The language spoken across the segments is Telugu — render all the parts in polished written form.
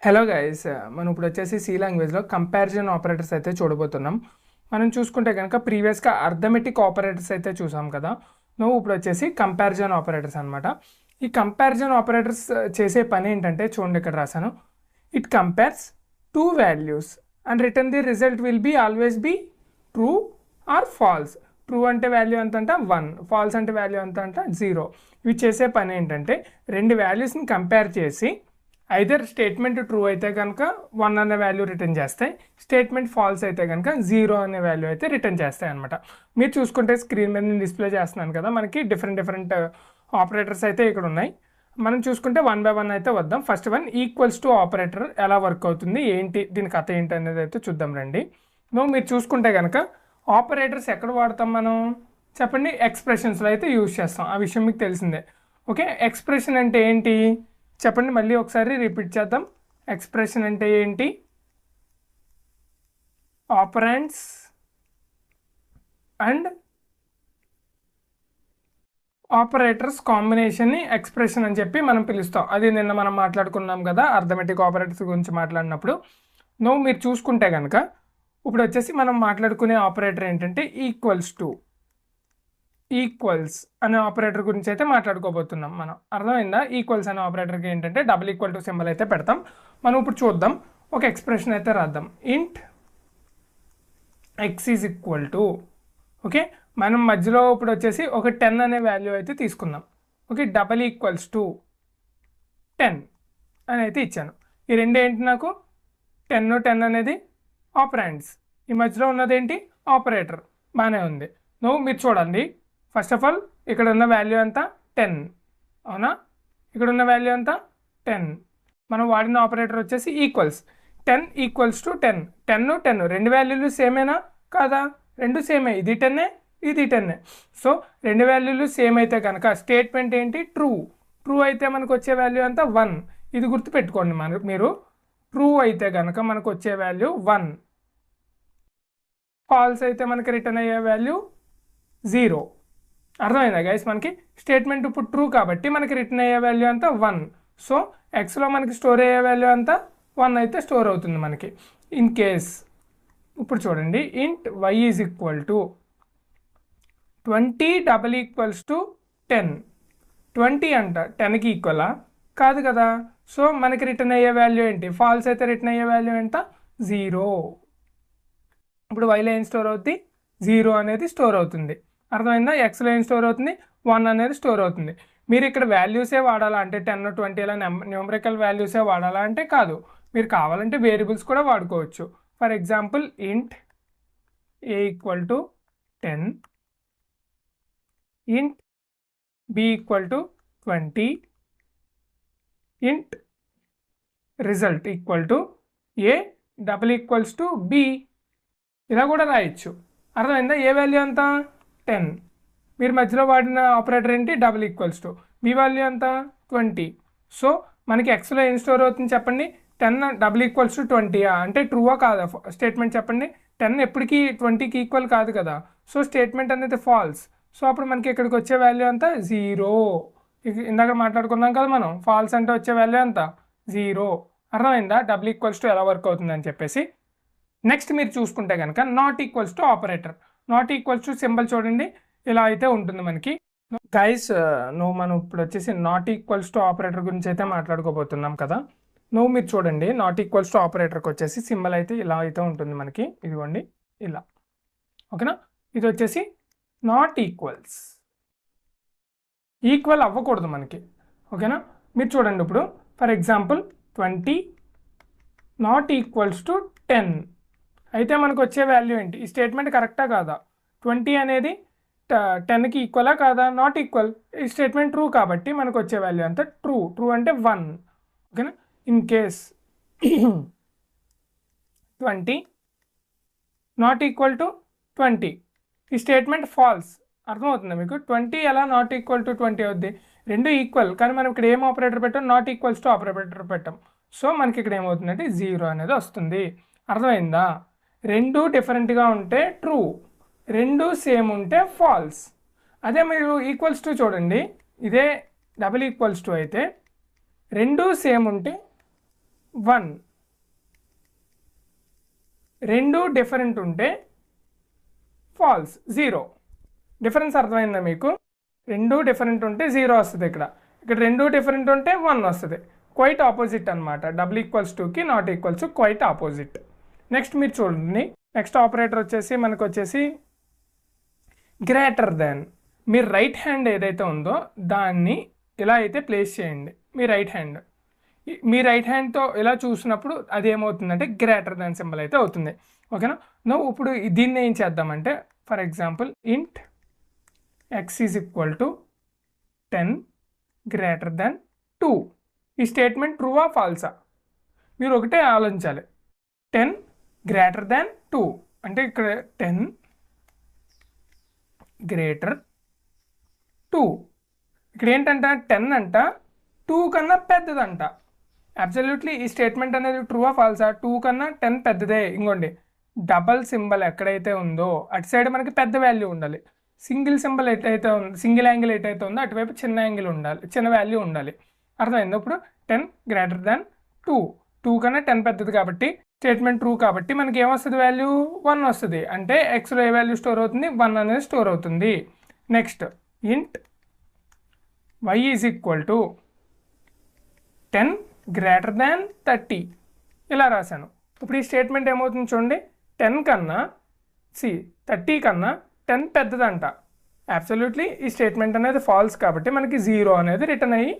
హలో గైస్, మనం ఇప్పుడు వచ్చేసి సి లాంగ్వేజ్లో కంపారిజన్ ఆపరేటర్స్ అయితే చూడబోతున్నాం. మనం చూసుకుంటే కనుక ప్రీవియస్గా అర్థమెటిక్ ఆపరేటర్స్ అయితే చూసాం కదా. నువ్వు ఇప్పుడు వచ్చేసి కంపారిజన్ ఆపరేటర్స్ అనమాట. ఈ కంపారిజన్ ఆపరేటర్స్ చేసే పని ఏంటంటే చూడండి, ఇక్కడ రాశాను. It compares two values and return the result will be always be true or false. True అంటే వాల్యూ ఎంత అంట 1, ఫాల్స్ అంటే వాల్యూ ఎంత అంట 0. ఇవి చేసే పని ఏంటంటే రెండు వాల్యూస్ని కంపేర్ చేసి ఐదర్ స్టేట్మెంట్ ట్రూ అయితే కనుక 1 అనే వాల్యూ రిటర్న్ చేస్తాయి, స్టేట్మెంట్ ఫాల్స్ అయితే కనుక 0 అనే వాల్యూ అయితే రిటర్న్ చేస్తాయి అనమాట. మీరు చూసుకుంటే స్క్రీన్ మీద నేను డిస్ప్లే చేస్తున్నాను కదా, మనకి డిఫరెంట్ ఆపరేటర్స్ అయితే ఇక్కడ ఉన్నాయి. మనం చూసుకుంటే 1 by 1 అయితే వద్దాం. First one equals to operator ఎలా వర్క్ అవుతుంది, ఏంటి దీని కథ ఏంటి అనేది అయితే చూద్దాం రండి. మీరు చూసుకుంటే కనుక ఆపరేటర్స్ ఎక్కడ వాడతాం మనం చెప్పండి, ఎక్స్ప్రెషన్స్లో అయితే యూజ్ చేస్తాం. ఆ విషయం మీకు తెలిసిందే. ఓకే, ఎక్స్ప్రెషన్ అంటే ఏంటి చెప్పండి, మళ్ళీ ఒకసారి రిపీట్ చేద్దాం. ఎక్స్ప్రెషన్ అంటే ఏంటి? ఆపరెంట్స్ అండ్ ఆపరేటర్స్ కాంబినేషన్ని ఎక్స్ప్రెషన్ అని చెప్పి మనం పిలుస్తాం. అది నిన్న మనం మాట్లాడుకున్నాం కదా అర్థమెటిక్ ఆపరేటర్స్ గురించి మాట్లాడినప్పుడు. మీరు చూసుకుంటే కనుక ఇప్పుడు వచ్చేసి మనం మాట్లాడుకునే ఆపరేటర్ ఏంటంటే ఈక్వల్స్ అనే ఆపరేటర్ గురించి అయితే మాట్లాడుకోబోతున్నాం మనం. అర్థమైందా? ఈక్వల్స్ అనే ఆపరేటర్కి ఏంటంటే డబుల్ ఈక్వల్ టు సింబల్ అయితే పెడతాం. మనం ఇప్పుడు చూద్దాం, ఒక ఎక్స్ప్రెషన్ అయితే రాద్దాం. ఇంట్ X is equal to, okay, మనం మధ్యలో ఇప్పుడు వచ్చేసి ఒక 10 అనే వాల్యూ అయితే తీసుకుందాం. ఓకే, డబల్ ఈక్వల్స్ టు 10 అని అయితే ఇచ్చాను. ఈ రెండు ఏంటి, నాకు 10 అనేది ఆపరెంట్స్, ఈ మధ్యలో ఉన్నది ఏంటి ఆపరేటర్. బాగానే ఉంది. మీరు చూడండి, ఫస్ట్ ఆఫ్ ఆల్ ఇక్కడ ఉన్న వాల్యూ ఎంత 10, అవునా? ఇక్కడ ఉన్న వాల్యూ ఎంత 10. మనం వాడిన ఆపరేటర్ వచ్చేసి ఈక్వల్స్. 10 ఈక్వల్స్ టు 10, 10 రెండు వాల్యూలు సేమేనా కాదా? రెండు సేమే, ఇది 10 ఇది 10. సో రెండు వాల్యూలు సేమ్ అయితే కనుక స్టేట్మెంట్ ఏంటి ట్రూ అయితే మనకు వచ్చే వాల్యూ ఎంత 1. ఇది గుర్తుపెట్టుకోండి మీరు. ట్రూ అయితే కనుక మనకు వచ్చే వాల్యూ 1, ఫాల్స్ అయితే మనకి రిటర్న్ అయ్యే వాల్యూ 0. అర్థమైందా గైస్? మనకి స్టేట్మెంట్ ఇప్పుడు ట్రూ కాబట్టి మనకి రిటర్న్ అయ్యే వాల్యూ అంతా 1. సో ఎక్స్లో మనకి స్టోర్ అయ్యే వాల్యూ అంతా 1 అయితే స్టోర్ అవుతుంది మనకి. ఇన్ కేస్ ఇప్పుడు చూడండి, int y is equal to 20 double equals to 10. 20 అంట 10కి ఈక్వలా? కాదు కదా. సో మనకి రిటర్న్ అయ్యే వాల్యూ ఏంటి? ఫాల్స్ అయితే రిటర్న్ అయ్యే వాల్యూ ఎంత 0. ఇప్పుడు వైలో ఏం స్టోర్ అవుతుంది? 0 అనేది స్టోర్ అవుతుంది. అర్థమైందా? ఎక్స్లో ఏం స్టోర్ అవుతుంది? 1 అనేది స్టోర్ అవుతుంది. మీరు ఇక్కడ వాల్యూసే వాడాలా అంటే 10 20 ఇలా న్యూమరికల్ వాల్యూసే వాడాలా అంటే కాదు, మీరు కావాలంటే వేరియబుల్స్ కూడా వాడుకోవచ్చు. ఫర్ ఎగ్జాంపుల్ ఇంట్ ఏ ఈక్వల్ టు 10, ఇంట్ బి ఈక్వల్ టు 20, ఇంట్ result equal to A double equals to B. ఇలా కూడా రాయొచ్చు. అర్థమైందా? ఏ వాల్యూ అంతా 10, మీరు మధ్యలో వాడిన ఆపరేటర్ ఏంటి double equals to, B value అంతా 20. సో మనకి ఎక్స్లో ఏం స్టోర్ అవుతుంది చెప్పండి? 10 డబుల్ ఈక్వల్స్ టు 20 అంటే ట్రూవా కాదా? స్టేట్మెంట్ చెప్పండి. 10 ఎప్పటికీ 20కి ఈక్వల్ కాదు కదా. సో స్టేట్మెంట్ అనేది ఫాల్స్. సో అప్పుడు మనకి ఇక్కడికి వచ్చే వాల్యూ అంతా 0. ఇందాక మాట్లాడుకున్నాం కదా మనం, ఫాల్స్ అంటే వచ్చే వాల్యూ అంతా 0. అర్థమైందా డబుల్ ఈక్వల్స్ టు ఎలా వర్క్ అవుతుందని చెప్పేసి. నెక్స్ట్ మీరు చూసుకుంటే కనుక not equals to operator. Not equals to symbol చూడండి, ఇలా అయితే ఉంటుంది మనకి. గైస్, మనం ఇప్పుడు వచ్చేసి నాట్ ఈక్వల్స్ టు ఆపరేటర్ గురించి అయితే మాట్లాడుకోబోతున్నాం కదా. మీరు చూడండి, నాట్ ఈక్వల్స్ టు ఆపరేటర్కి వచ్చేసి సింబల్ అయితే ఇలా అయితే ఉంటుంది మనకి. ఇదిగోండి ఇలా, ఓకేనా? ఇది వచ్చేసి నాట్ ఈక్వల్ అవ్వకూడదు మనకి, ఓకేనా? మీరు చూడండి ఇప్పుడు for example 20 not equals to 10 అయితే మనకు వచ్చే వాల్యూ ఏంటి? ఈ స్టేట్మెంట్ కరెక్టా కాదా? 20 అనేది 10కి ఈక్వలా కాదా? Not equal. ఈ స్టేట్మెంట్ ట్రూ కాబట్టి మనకు వచ్చే వాల్యూ అంతా ట్రూ అంటే 1, ఓకేనా? In case 20 not equal to 20, ఈ స్టేట్మెంట్ ఫాల్స్. అర్థమవుతుందా మీకు? 20 ఎలా నాట్ ఈక్వల్ టు 20 అవుద్ది? రెండు ఈక్వల్, కానీ మనం ఇక్కడ ఏం ఆపరేటర్ పెట్టాం? నాట్ ఈక్వల్స్ టు ఆపరేటర్ పెట్టాం. సో మనకి ఇక్కడ ఏమవుతుందంటే 0 అనేది వస్తుంది. అర్థమైందా? రెండు డిఫరెంట్గా ఉంటే ట్రూ, రెండు సేమ్ ఉంటే ఫాల్స్. అదే మీరు ఈక్వల్స్ టు చూడండి, ఇదే డబుల్ ఈక్వల్స్ టు అయితే రెండు సేమ్ ఉంటే 1. రెండు డిఫరెంట్ ఉంటే ఫాల్స్, 0. డిఫరెన్స్ అర్థమైందా మీకు? రెండు డిఫరెంట్ ఉంటే 0 వస్తుంది. ఇక్కడ రెండు డిఫరెంట్ ఉంటే 1 వస్తుంది. క్వైట్ ఆపోజిట్ అనమాట. =2కి not equals to quite opposite. Next మీరు చూడండి, నెక్స్ట్ ఆపరేటర్ వచ్చేసి మనకు వచ్చేసి గ్రేటర్ దాన్. మీరు రైట్ హ్యాండ్ ఏదైతే ఉందో దాన్ని ఇలా అయితే ప్లేస్ చేయండి. మీ రైట్ హ్యాండ్తో ఇలా చూసినప్పుడు అది ఏమవుతుందంటే గ్రేటర్ దాన్ సింబల్ అయితే అవుతుంది. ఓకేనా? ఇప్పుడు దీన్ని ఏం చేద్దామంటే, ఫర్ ఎగ్జాంపుల్ ఇంట్ x is equal to 10 greater than 2. ఈ స్టేట్మెంట్ ట్రూవా ఫాల్సా? మీరు ఒకటే ఆలోచించాలి. 10 గ్రేటర్ దాన్ 2 అంటే ఇక్కడ 10 గ్రేటర్ 2. ఇక్కడ ఏంటంట 10 అంట 2 కన్నా పెద్దదంట. అబ్సల్యూట్లీ ఈ స్టేట్మెంట్ అనేది ట్రూవా ఫాల్సా? 2 కన్నా 10 పెద్దదే. ఇంకోండి, డబల్ సింబల్ ఎక్కడైతే ఉందో అటు సైడ్ మనకి పెద్ద వాల్యూ ఉండాలి. సింగిల్ సింబల్ ఎటైతే ఉంది, సింగిల్ యాంగిల్ ఎటైతే ఉందో అటువైపు చిన్న యాంగిల్ ఉండాలి, చిన్న వాల్యూ ఉండాలి. అర్థమైంది? ఇప్పుడు 10 గ్రేటర్ దాన్ 2. 2 కన్నా 10 పెద్దది కాబట్టి స్టేట్మెంట్ ట్రూ కాబట్టి మనకి ఏమొస్తుంది? వాల్యూ 1 వస్తుంది. అంటే ఎక్స్లో ఏ వాల్యూ స్టోర్ అవుతుంది? 1 అనేది స్టోర్ అవుతుంది. నెక్స్ట్ ఇంట్ y is equal to 10 greater than 30 ఇలా రాశాను. ఇప్పుడు ఈ స్టేట్మెంట్ ఏమవుతుంది చూడండి, 10 కన్నా 30 కన్నా 10 పెద్దదంట. అబ్సల్యూట్లీ ఈ స్టేట్మెంట్ అనేది ఫాల్స్ కాబట్టి మనకి 0 అనేది రిటర్న్ అయ్యి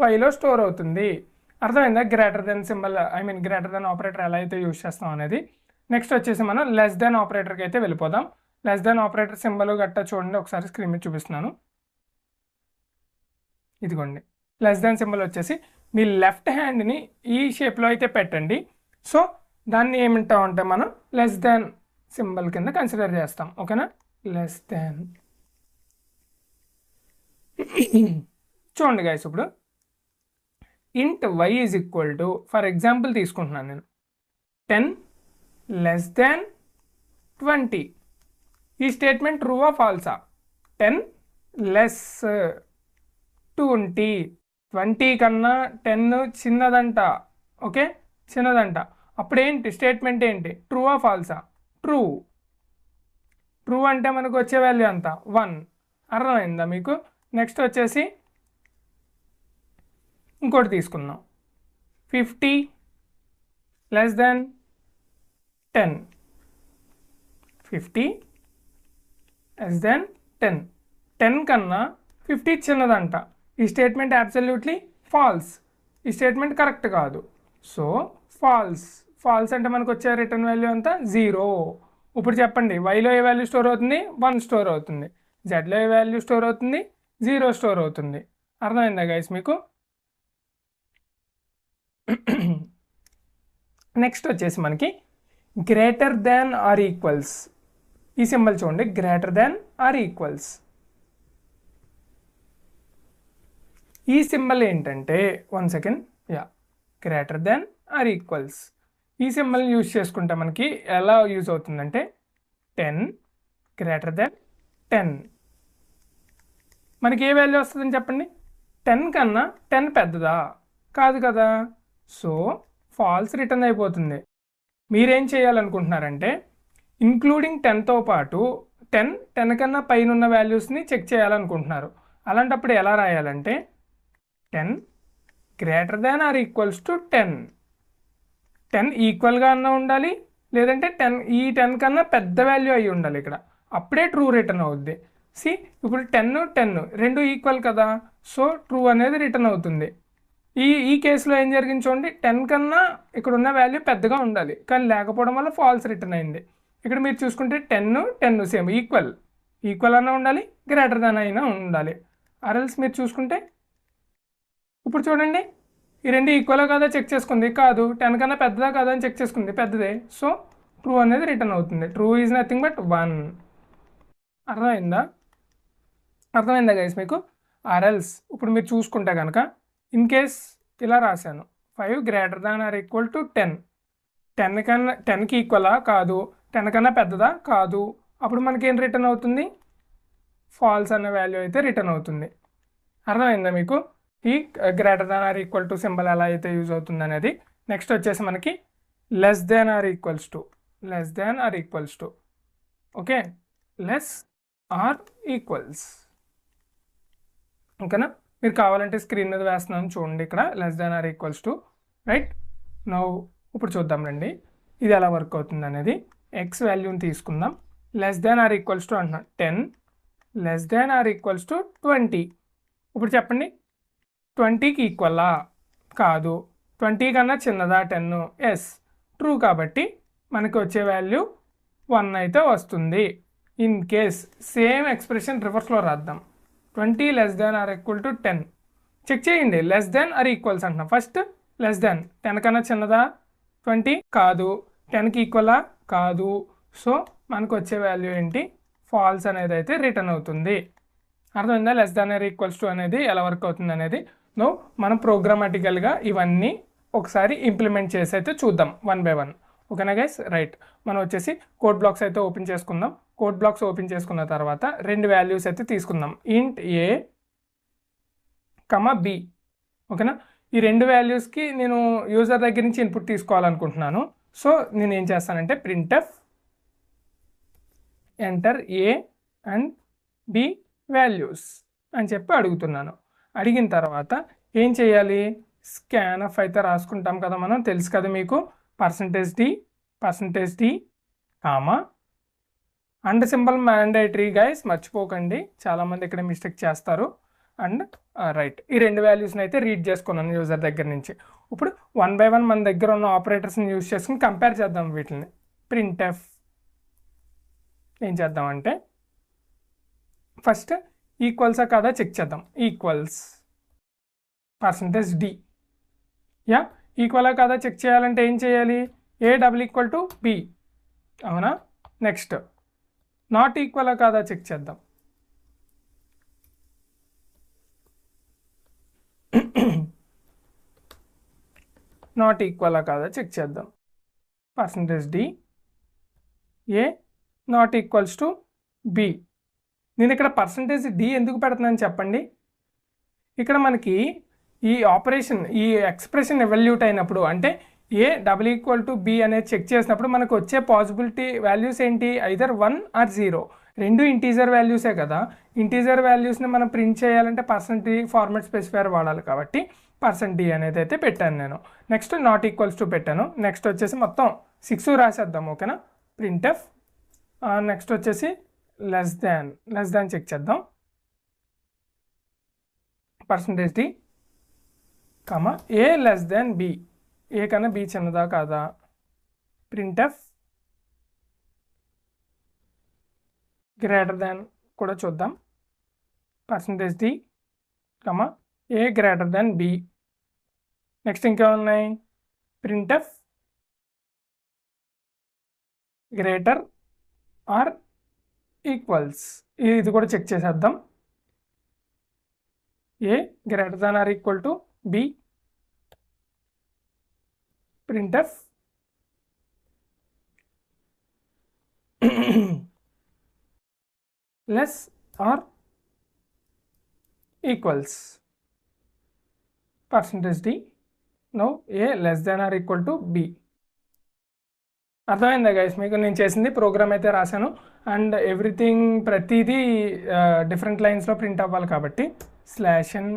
వైలో స్టోర్ అవుతుంది. అర్థమైందా? Greater than symbol, greater than operator ఎలా అయితే యూజ్ చేస్తాం అనేది. నెక్స్ట్ వచ్చేసి మనం లెస్ దెన్ ఆపరేటర్కి అయితే వెళ్ళిపోదాం. లెస్ దెన్ ఆపరేటర్ సింబల్ గట్టా చూడండి, ఒకసారి స్క్రీన్ మీద చూపిస్తున్నాను. ఇదిగోండి, లెస్ దెన్ సింబల్ వచ్చేసి మీ లెఫ్ట్ హ్యాండ్ని ఈ షేప్లో అయితే పెట్టండి. సో దాన్ని ఏమంటామంటే మనం లెస్ దాన్ సింబల్ కింద కన్సిడర్ చేస్తాం. ఓకేనా? Less than. చూడండి గైస్, ఇప్పుడు ఇంట్ y is equal to, for example తీసుకుంటున్నాను నేను, 10 లెస్ దాన్ 20. ఈ స్టేట్మెంట్ ట్రూవా ఫాల్సా? 10 లెస్ 20 కన్నా 10 చిన్నదంట. ఓకే, చిన్నదంట. అప్పుడు ఏంటి స్టేట్మెంట్ ఏంటి? ట్రూవా ఫాల్సా? ట్రూ. ట్రూ అంటే మనకు వచ్చే వాల్యూ అంత 1. అర్థమైందా మీకు? నెక్స్ట్ వచ్చేసి ఇంకోటి తీసుకుందాం, 50 లెస్ దాన్ 10. 50 less than 10. 10 కన్నా 50 చిన్నదంట. ఈ స్టేట్మెంట్ అబ్సల్యూట్లీ ఫాల్స్. ఈ స్టేట్మెంట్ కరెక్ట్ కాదు. So false. ఫాల్స్ అంటే మనకు వచ్చే రిటర్న్ వాల్యూ అంతా 0. ఇప్పుడు చెప్పండి, వైలో ఏ వాల్యూ స్టోర్ అవుతుంది? 1 స్టోర్ అవుతుంది. జెడ్లో ఏ వాల్యూ స్టోర్ అవుతుంది? 0 స్టోర్ అవుతుంది. అర్థమైందా గైస్ మీకు? నెక్స్ట్ వచ్చేసి మనకి గ్రేటర్ దాన్ ఆర్ ఈక్వల్స్. ఈ సింబల్ చూడండి, గ్రేటర్ దాన్ ఆర్ ఈక్వల్స్. ఈ సింబల్ ఏంటంటే, 1 second, greater than or equals. ఈ సింబల్ యూజ్ చేసుకుంటే మనకి ఎలా యూజ్ అవుతుందంటే 10 గ్రేటర్ దాన్ 10. మనకి ఏ వాల్యూ వస్తుందని చెప్పండి? 10 కన్నా 10 పెద్దదా? కాదు కదా. సో ఫాల్స్ రిటర్న్ అయిపోతుంది. మీరేం చేయాలనుకుంటున్నారంటే ఇంక్లూడింగ్ 10తో పాటు 10 కన్నా పైన ఉన్న వాల్యూస్ని చెక్ చేయాలనుకుంటున్నారు. అలాంటప్పుడు ఎలా రాయాలంటే 10 greater than or equals to 10. 10 ఈక్వల్గా అన్న ఉండాలి, లేదంటే 10 కన్నా పెద్ద వాల్యూ అయ్యి ఉండాలి. ఇక్కడ అప్పుడే ట్రూ రిటర్న్ అవుద్ది. ఇప్పుడు 10 రెండు ఈక్వల్ కదా, సో ట్రూ అనేది రిటర్న్ అవుతుంది. ఈ కేసులో ఏం జరిగింది చూడండి, 10 కన్నా ఇక్కడ ఉన్న వాల్యూ పెద్దగా ఉండాలి, కానీ లేకపోవడం వల్ల ఫాల్స్ రిటర్న్ అయింది. ఇక్కడ మీరు చూసుకుంటే 10 సేమ్ ఈక్వల్ అన్న ఉండాలి, గ్రేటర్ దాన్ అయినా ఉండాలి. ఆర్ఎల్స్ మీరు చూసుకుంటే ఇప్పుడు చూడండి, ఈ రెండు ఈక్వల్ కాదా చెక్ చేసుకుంది, కాదు. 10 కన్నా పెద్దదా కాదా అని చెక్ చేసుకుంది, పెద్దదే. సో ట్రూ అనేది రిటర్న్ అవుతుంది. True is nothing but 1. అర్థమైందా గైస్ మీకు? ఆర్ఎల్స్ ఇప్పుడు మీరు చూసుకుంటే కనుక ఇన్ కేస్ ఇలా రాశాను, 5 greater than or equal to 10. 10కి ఈక్వలా? కాదు. 10 కన్నా పెద్దదా? కాదు. అప్పుడు మనకి ఏం రిటర్న్ అవుతుంది? ఫాల్స్ అనే వాల్యూ అయితే రిటర్న్ అవుతుంది. అర్థమైందా మీకు? ఈ greater than or equal to symbol ఎలా అయితే యూజ్ అవుతుంది అనేది. నెక్స్ట్ వచ్చేసి మనకి less than or equals to okay, less or equals. ఓకేనా, మీరు కావాలంటే స్క్రీన్ మీద వేస్తున్నాను చూడండి, ఇక్కడ less than or equals to, right. Now ఇప్పుడు చూద్దాం రండి ఇది ఎలా వర్క్ అవుతుంది అనేది. ఎక్స్ వాల్యూని తీసుకుందాం, less than or equals to అంటున్నా 10, less than or equals to 20. ఇప్పుడు చెప్పండి 20కి ఈక్వలా? కాదు. 20 కన్నా చిన్నదా 10? Yes, true. కాబట్టి మనకి వచ్చే వాల్యూ 1 అయితే వస్తుంది. ఇన్ కేస్ సేమ్ ఎక్స్ప్రెషన్ రివర్స్లో రాద్దాం, 20 less than or equal to 10. Check చేయండి, లెస్ దాన్ ఆర్ ఈక్వల్స్ అంటున్నాం. ఫస్ట్ లెస్ దాన్, 10 కన్నా చిన్నదా 20? కాదు. 10కి ఈక్వలా? కాదు. సో మనకు వచ్చే వాల్యూ ఏంటి? ఫాల్స్ అనేది అయితే రిటర్న్ అవుతుంది. అర్థమైందా less than or equals to అనేది ఎలా వర్క్ అవుతుంది అనేది? నో మనం ప్రోగ్రామాటికల్గా ఇవన్నీ ఒకసారి ఇంప్లిమెంట్ చేసి అయితే చూద్దాం 1 by 1. ఓకేనా గైస్, రైట్. మనం వచ్చేసి కోడ్ బ్లాక్స్ అయితే ఓపెన్ చేసుకుందాం. కోడ్ బ్లాక్స్ ఓపెన్ చేసుకున్న తర్వాత 2 వాల్యూస్ అయితే తీసుకుందాం, ఇంట్ ఏ కమా బి. ఓకేనా, ఈ 2 వాల్యూస్కి నేను యూజర్ దగ్గర నుంచి ఇన్పుట్ తీసుకోవాలనుకుంటున్నాను. సో నేను ఏం చేస్తానంటే printf enter A and B values అని చెప్పి అడుగుతున్నాను. అడిగిన తర్వాత ఏం చేయాలి? స్కాన్ఎఫ్ అయితే రాసుకుంటాం కదా, మనం తెలుసు కదా మీకు, %d comma and symbol mandatory guys, మర్చిపోకండి, చాలామంది ఇక్కడ మిస్టేక్ చేస్తారు. అండ్ రైట్, ఈ 2 వాల్యూస్ని అయితే రీడ్ చేసుకున్నాను యూజర్ దగ్గర నుంచి. ఇప్పుడు 1 by 1 మన దగ్గర ఉన్న ఆపరేటర్స్ని యూజ్ చేసుకుని కంపేర్ చేద్దాం వీటిని. ప్రింట్ఎఫ్ ఏం చేద్దామంటే ఫస్ట్ ఈక్వల్సా కాదా చెక్ చేద్దాం. ఈక్వల్స్ %d, యా ఈక్వలా కాదా చెక్ చేయాలంటే ఏం చేయాలి? ఏ =b, అవునా? నెక్స్ట్ నాట్ ఈక్వలా కాదా చెక్ చేద్దాం. నాట్ ఈక్వలా కాదా చెక్ చేద్దాం. %d A not equals to b. నేను ఇక్కడ %d ఎందుకు పెడుతున్నాను చెప్పండి? ఇక్కడ మనకి ఈ ఆపరేషన్, ఈ ఎక్స్ప్రెషన్ ఎవల్యూట్ అయినప్పుడు, అంటే ఏ =b అనేది చెక్ చేసినప్పుడు మనకు వచ్చే పాసిబిలిటీ వాల్యూస్ ఏంటి? Either 1 or 0. 2 ఇంటీజర్ వాల్యూసే కదా. ఇంటీజర్ వాల్యూస్ని మనం ప్రింట్ చేయాలంటే %d ఫార్మాట్ స్పెసిఫైయర్ వాడాలి, కాబట్టి %d అనేది అయితే పెట్టాను నేను. నెక్స్ట్ నాట్ ఈక్వల్స్ టు పెట్టాను. నెక్స్ట్ వచ్చేసి మొత్తం 6 రాసేద్దాం. ఓకేనా, ప్రింట్ఎఫ్. నెక్స్ట్ వచ్చేసి లెస్ దాన్ చెక్ చేద్దాం. %d కామా ఏ లెస్ దాన్ b, ఏ కన్నా b చిన్నదా కాదా? ప్రింట్ఎఫ్ గ్రేటర్ దాన్ కూడా చూద్దాం. %d కామా ఏ గ్రేటర్ దాన్ b. నెక్స్ట్ ఇంకా ఉన్నాయి, ప్రింట్ఎఫ్ గ్రేటర్ ఆర్ ఈక్వల్స్, ఇది కూడా చెక్ చేసేద్దాం. A greater than or equal to b. Printf less or equals %d. No a less than or equal to b. అర్థమైందా గైస్ మీకు? నేను చేసింది ప్రోగ్రామ్ అయితే రాశాను, అండ్ ఎవ్రీథింగ్ ప్రతిదీ డిఫరెంట్ లైన్స్లో ప్రింట్ అవ్వాలి, కాబట్టి /n.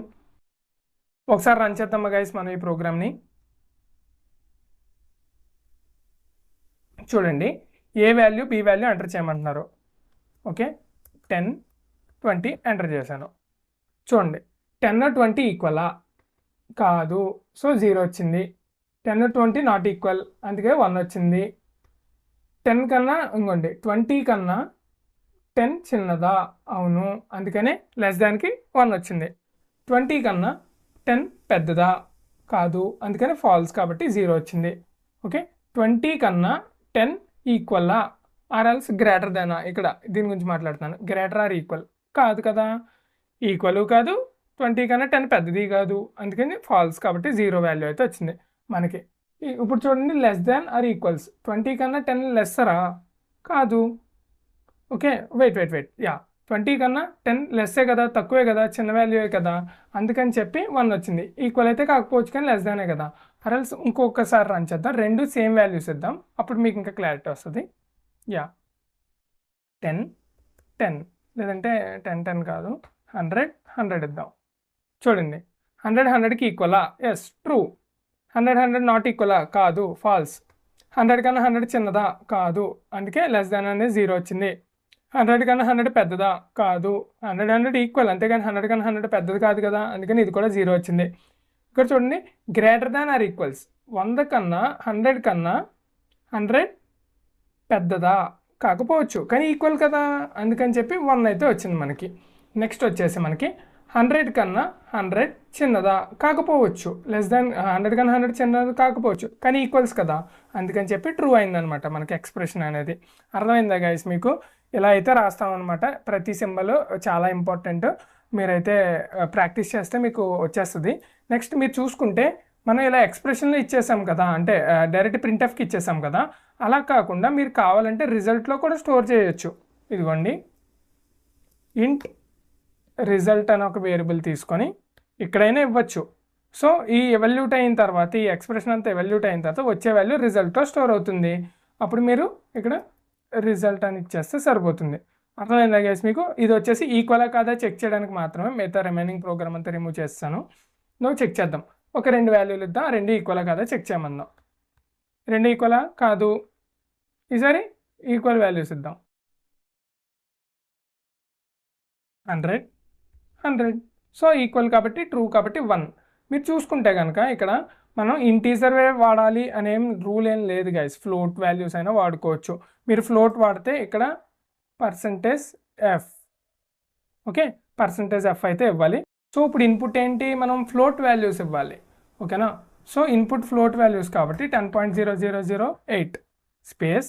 ఒకసారి రన్ చేద్దామా గైస్ మనం ఈ ప్రోగ్రామ్ని? చూడండి, ఏ వాల్యూ బి వాల్యూ ఎంటర్ చేయమంటున్నారు. ఓకే, 10 20 ఎంటర్ చేశాను. చూడండి 10 20 ఈక్వలా? కాదు. సో 0 వచ్చింది. 10 20 నాట్ ఈక్వల్, అందుకే 1 వచ్చింది. 10 కన్నా ఇంకోండి 20 కన్నా 10 చిన్నదా? అవును, అందుకనే లెస్ దాన్కి 1 వచ్చింది. 20 కన్నా 10 పెద్దదా? కాదు, అందుకని ఫాల్స్, కాబట్టి 0 వచ్చింది. ఓకే, 20 కన్నా 10 ఈక్వల్లా ఆర్ ఎల్స్ గ్రేటర్ దానా? ఇక్కడ దీని గురించి మాట్లాడుతున్నాను. Greater are equal? కాదు కదా, ఈక్వల్ కాదు, 20 కన్నా 10 పెద్దది కాదు, అందుకని ఫాల్స్, కాబట్టి 0 వాల్యూ అయితే వచ్చింది మనకి. ఇప్పుడు చూడండి, లెస్ దాన్ ఆర్ ఈక్వల్స్, 20 కన్నా 10 లెస్సరా? కాదు. ఓకే, వెయిట్, యా 20 కన్నా 10 లెస్సే కదా, తక్కువే కదా, చిన్న వాల్యూయే కదా, అందుకని చెప్పి 1 వచ్చింది. ఈక్వల్ అయితే కాకపోవచ్చు కానీ లెస్ దానే కదా. అరల్స్ ఇంకొకసారి రన్ చేద్దాం, రెండు సేమ్ వాల్యూస్ ఇద్దాం, అప్పుడు మీకు ఇంకా క్లారిటీ వస్తుంది. యా 10 10 లేదంటే 10 10 కాదు, 100 100 ఇద్దాం. చూడండి 100 100కి ఈక్వలా? Yes true. 100 100 నాట్ ఈక్వలా? కాదు, ఫాల్స్. 100 కన్నా 100 చిన్నదా? కాదు, అందుకే లెస్ దాన్ అనేది 0 వచ్చింది. 100 కన్నా 100 పెద్దదా? కాదు, 100 100 ఈక్వల్, అంతేగాని 100 కన్నా 100 పెద్దది కాదు కదా, అందుకని ఇది కూడా 0 వచ్చింది. ఇక్కడ చూడండి, గ్రేటర్ దాన్ ఆర్ ఈక్వల్స్, 100 కన్నా 100 కన్నా 100 పెద్దదా? కాకపోవచ్చు కానీ ఈక్వల్ కదా, అందుకని చెప్పి 1 అయితే వచ్చింది మనకి. నెక్స్ట్ వచ్చేసి మనకి 100 కన్నా 100 చిన్నదా? కాకపోవచ్చు, లెస్ దాన్ 100 కన్నా 100 చిన్నది కాకపోవచ్చు కానీ ఈక్వల్స్ కదా, అందుకని చెప్పి ట్రూ అయిందనమాట మనకి ఎక్స్ప్రెషన్ అనేది. అర్థమైందా గైస్ మీకు? ఇలా అయితే రాస్తామన్నమాట. ప్రతి సింబల్ చాలా ఇంపార్టెంట్, మీరైతే ప్రాక్టీస్ చేస్తే మీకు వచ్చేస్తుంది. నెక్స్ట్ మీరు చూసుకుంటే మనం ఇలా ఎక్స్ప్రెషన్లో ఇచ్చేసాం కదా, అంటే డైరెక్ట్ ప్రింట్ఎఫ్కి ఇచ్చేసాం కదా, అలా కాకుండా మీరు కావాలంటే రిజల్ట్లో కూడా స్టోర్ చేయొచ్చు. ఇదిగోండి, ఇంట్ రిజల్ట్ అని ఒక వేరియబుల్ తీసుకొని ఇక్కడైనా ఇవ్వచ్చు. సో ఈ ఎవల్యూట్ అయిన తర్వాత, ఈ ఎక్స్ప్రెషన్ అంతా ఎవల్యూట్ అయిన తర్వాత వచ్చే వాల్యూ రిజల్ట్లో స్టోర్ అవుతుంది. అప్పుడు మీరు ఇక్కడ రిజల్ట్ అని ఇచ్చేస్తే సరిపోతుంది. అర్థమైందా గైస్ మీకు? ఇది వచ్చేసి ఈక్వలా కాదా చెక్ చేయడానికి మాత్రమే, మిగతా రిమైనింగ్ ప్రోగ్రామ్ అంతా రిమూవ్ చేస్తాను. నువ్వు చెక్ చేద్దాం, ఒక 2 వాల్యూలు ఇద్దాం, 2 ఈక్వలా కాదా చెక్ చేయమందాం. 2 ఈక్వలా? కాదు. ఈసారి ఈక్వల్ వాల్యూస్ ఇద్దాం. 100 100, సో ఈక్వల్ కాబట్టి ట్రూ కాబట్టి 1. మీరు చూసుకుంటే కనుక ఇక్కడ మనం ఇంటీజర్ వాడాలి అనేం రూల్ ఏం లేదు గైస్, ఫ్లోట్ వాల్యూస్ అయినా వాడుకోవచ్చు. మీరు ఫ్లోట్ వాడితే ఇక్కడ %f, ఓకే, %f అయితే ఇవ్వాలి. సో ఇప్పుడు ఇన్పుట్ ఏంటి, మనం ఫ్లోట్ వాల్యూస్ ఇవ్వాలి, ఓకేనా. సో ఇన్పుట్ ఫ్లోట్ వాల్యూస్ కాబట్టి 10.0008 స్పేస్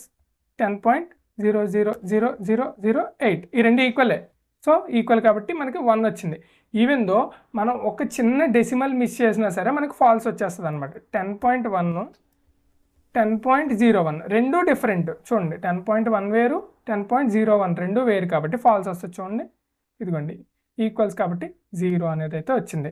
10.000008, ఈ రెండు ఈక్వలే. సో ఈక్వల్ కాబట్టి మనకి 1 వచ్చింది. ఈవెన్ దో మనం ఒక చిన్న డెసిమల్ మిస్ చేసినా సరే మనకు ఫాల్స్ వచ్చేస్తుంది అనమాట. 10.1 10.01 రెండు డిఫరెంట్. చూడండి 10.1 వేరు, 10.01 రెండు వేరు కాబట్టి ఫాల్స్ వస్తుంది. చూడండి ఇదిగోండి, ఈక్వల్స్ కాబట్టి 0 అనేది అయితే వచ్చింది.